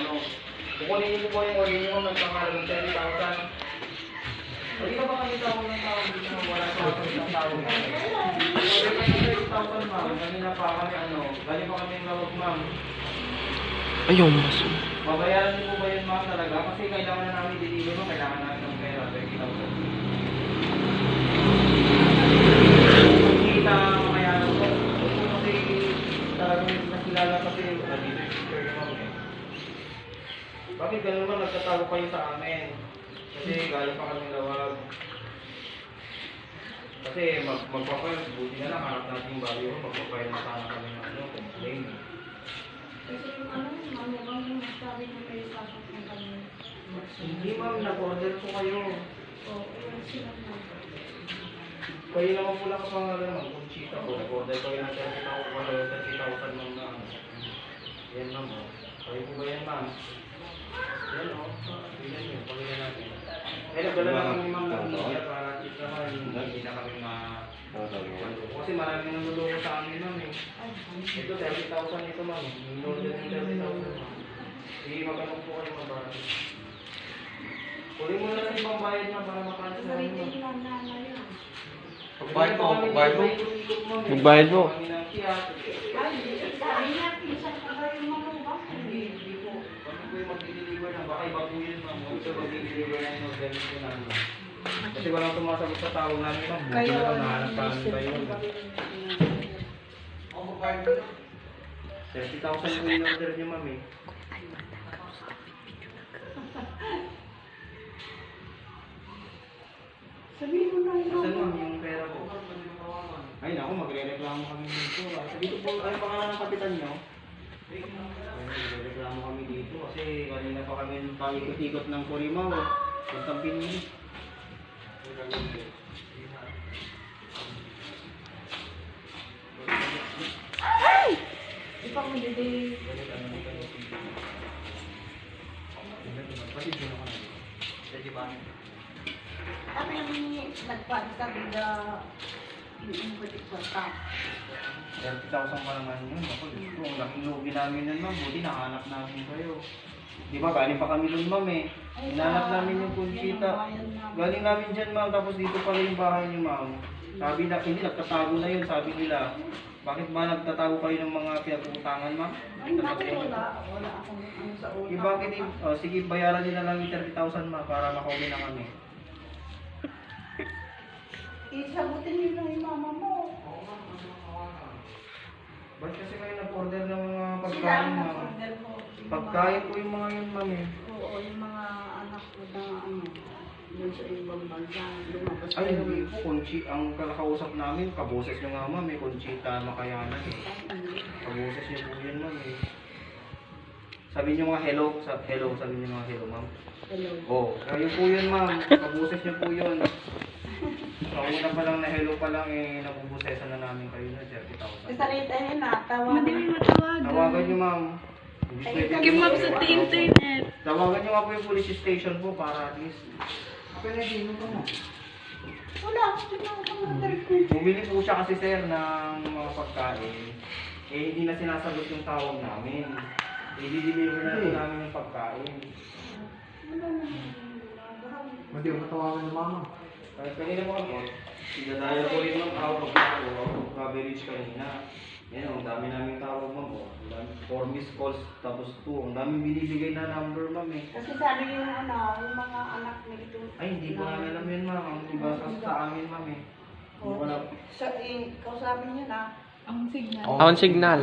ano. Kukunin niyo po yung order niyo, nagpapalagang 30,000. Hindi ka ba kami tawag ng tawag dito na wala sa ng tawag namin? Order ka ng 30,000 ma'am, kanina pa kami ano, galing pa kami yung lawag ma'am. Ayun, mas. Babayaran niyo po ba yun ma'am talaga? Kasi kailangan na namin deliver mo, kailangan namin ng pera, 30,000. Kita makayanan ko. Kasi talagang nakilala kasi dito yung picture niyo ma'am eh. Bakit ganun ma'am, nagtatago kayo sa amin? Kasi galing pa kami lawag. Kasi magpapayag, buti na lang, harap natin yung value, magpapayag na sana kami ng ano, complain. Kasi yung ano, mami bang yung sabi na kayo pasok ng kanya. Hindi ma'am, nag-order po kayo. Oo, ayun sila na. Kayo naman po lang kapangalan ma'am, Conchita po. Nag-order kayo ng 30,000 ma'am na. Yan ma'am o. Kayo po ba yan ma'am? Yan o. Tignan nyo, pagkita natin. Eh, nagdala na kami ma'am ng media para check naman, hindi na kami kasi maraming nanguloko sa amin ma'am eh. Ito 30,000 ito ma'am. In-order ng 30,000 ma'am. Hindi magkano po kayo mabahay. Kunin mo na lang yung pambayad na para makancel na Sabihin ma'am. nila na yan. Pagbayad mo. Pagbayad mo. Kami ng kiyat. Ay, sabi niya, pinsan pa ba yung malubak? Hindi po. Kami po yung mag-deliver ng baka iba po yun ma'am. Huwag siya mag-deliver na yung order nito namin. Kasi walang sumasagot sa tawag namin ma'am. Buti na lang nahanap kami kayo. 30,000 po yung order niyo ma'am eh. Sabihin mo na Saan ma'am yun. yung pera ko? Ay naku, magre-reklamo kami dito. Dito po, ay pangalan ng kapitan nyo? Ay, magre-reklamo kami dito kasi kanina pa kami ikot-ikot ng Curimaw. Puntang Pinili. Di pa mo didi. Ano yung nagpad ka bida yung butik ko ka? 30,000 pa naman yun. Ako, dito, ang laking lugi namin nun ma'am. Buti nahanap namin kayo. Di ba, galing pa kami dun ma'am eh. Hinahanap namin yung Conchita. Galing namin dyan ma'am, tapos dito pala yung bahay niyo ma'am. Sabi na, hindi, nagtatago na yun, sabi nila. Bakit ba nagtatago kayo ng mga pinag-uutangan ma'am? Ay, bakit wala akong ano sa utak. Eh, bakit sige, bayaran nyo na lang yung 30,000 ma'am para makauwi na kami. Isagutin niyo lang yung mama mo. Ba't kasi kayo nag-order ng mga Sila pagkain ang ma'am? nag-order ko. Pagkain po yung mga yun ma'am eh. Oo, yung mga anak ko na ano, yun sa ibang bansa, lumabas Ay, hindi po. Ang kalakausap namin, kaboses nyo nga ma'am eh. Conchita Makayanan eh. Kaboses nyo po yun ma'am eh. Sabi nyo nga hello. Hello, sabi nyo nga hello ma'am. Hello. Oh, kayo po yun ma'am. Kaboses nyo po yun. Kauna pa lang na hello pa lang eh. Nabubusesan na namin kayo na 30,000. Salita niya na, tawagan. Madali matawagan. Tawagan nyo ma'am. Hindi pwede. Kimap sa internet. Tawagan nyo nga po yung police station po para at least. Pinagino ka mo. Wala, pinag-order ko. Bumili po siya kasi sir ng mga pagkain. Eh hindi na sinasagot yung tawag namin. I-deliver na po namin yung pagkain. Wala na. Hindi mo matawagan ng mama. Kahit kanina po ako, sinadaya ko rin ng tawag ako, coverage kanina. Yan, ang dami namin tawag ma'am. 4 missed calls, tapos 2. Ang dami binibigay na number ma'am eh. Kasi sabi yung ano, yung mga anak nito. Ay, hindi ko namin alam yun ma'am. Ang iba sa amin ma'am eh. Hindi ko alam. Sa kausapin niya na. Ang signal. On signal.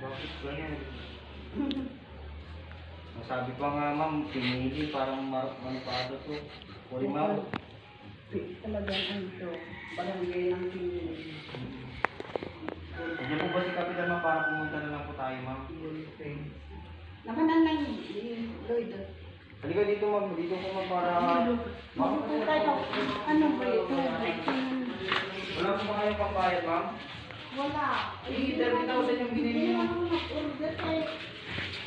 Bakit ganyan? Sabi pa nga ma'am, pinili parang manupado to. Curimaw. Talagang ano to, barangay ng pinili. Hindi po ba si Kapitan ma'am para pumunta na lang po tayo ma'am? Naman ang nang Lloyd. Halika dito ma'am, dito po ma'am para... Mabuto tayo. Ano ba ito? Wala po ba kayong pambayad ma'am? Wala. Eh, 30,000 yung binili Hindi mo. naman ako mag-order eh.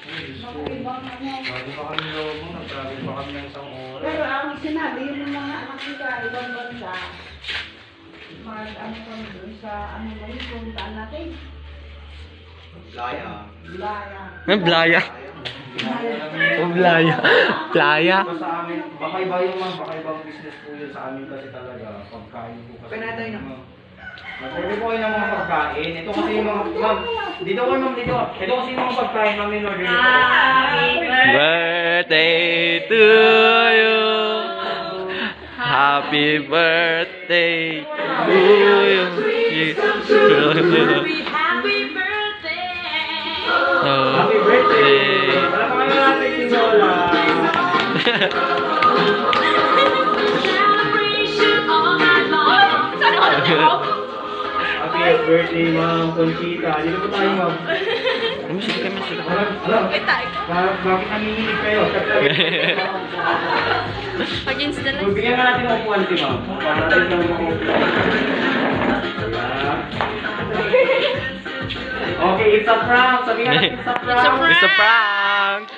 Ay, Diyos ko. Baka ibang ano. Bago pa kami loob mo, nag-travel pa kami ng isang oras. Pero ang sinabi yung mga anak nila, ibang bansa, ano kami doon sa ano na yun, puntaan natin. Laya. Bilaya. Blaya. Oh, Blaya. Playa. Ito sa amin, baka iba yung ma'am, baka ibang business po yun sa amin kasi talaga, pagkain po kasi. Pinatay na. Magpapili po kayo ng mga pagkain. Ito kasi yung mga, ma'am, dito ko ma'am, dito. Ito kasi yung mga pagkain, ma'am, in order nito. Birthday to you. Happy birthday to you. Happy birthday! Happy birthday! Wala pa kayo natin si Zola. Celebration all night long. Saan ako nag-off? Happy birthday, ma'am, Conchita. Dito po tayo, ma'am. Musik kami sila. Alam, bakit nanginginig kayo? Against the light. Bigyan nga natin ng upuan si ma'am. Para tayo sa mga upuan. Ayan. Okay, it's a prank. Sabi nga natin, it's a prank. It's a prank.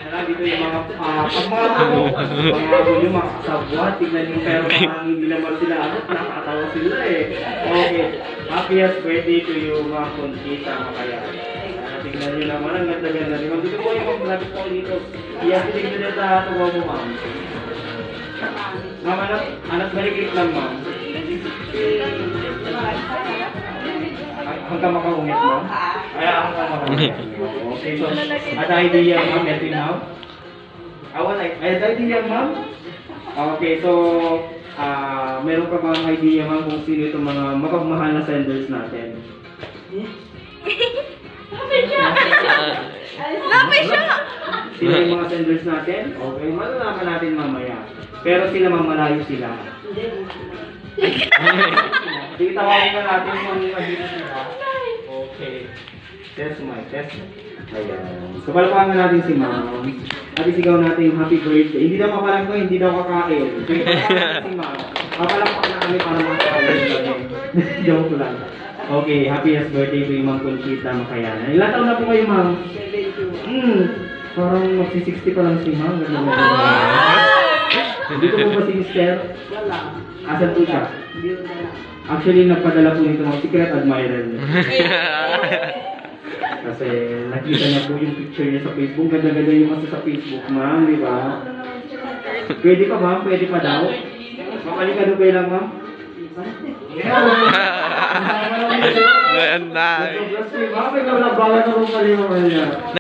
Alam, dito yung mga, pag mga ako yung mga kasabwa, tignan yung pero parang hindi naman sila, nakakatawa sila eh. Okay, happiest birthday to you, mga Conchita, makaya. Tignan nyo naman, ang ganda-ganda. Ma'am, dito po yung mga po dito. Iyan, tignan nyo sa tuwa mo, ma'am. Ma'am, anak balik lang, ma'am. Hanggang makaungit, ma'am. Ay, hanggang makaungit. Okay, so, at idea, ma'am, ito yung ma'am. Ay, idea, ma'am. Okay, so, meron ka bang idea, ma'am, kung sino itong mga mapagmahal na senders natin? Lapis siya! Sino yung mga senders natin? Okay, malalaman natin mamaya. Pero sila mamalayo sila. Sige, tawagin na natin kung ano yung sila. Okay. Test mic, test mic. Ayan. So, palpakan natin si ma'am. At isigaw natin yung happy birthday. Hindi daw mapalang ko, hindi daw kakain. Sige, palpakan natin si ma'am. Papalakpak na kami para makakain kami. Joke lang. Okay, happiest birthday to yung Ma'am Conchita Makayanan. Ilan taon na po kayo, ma'am? 72. Parang magsi-60 pa lang si ma'am. Dito po ba si Mister? Wala. Asan po siya? Biro na lang. Actually, nagpadala po nito mga secret admirer niya. Kasi nakita niya po yung picture niya sa Facebook. Ganda-ganda yung kasi sa Facebook, ma'am, di ba? Pwede pa, ma'am? Pwede pa daw? Makalikado kayo lang, ma'am? Ganda. Ma'am, may nalabawan ako mali niya.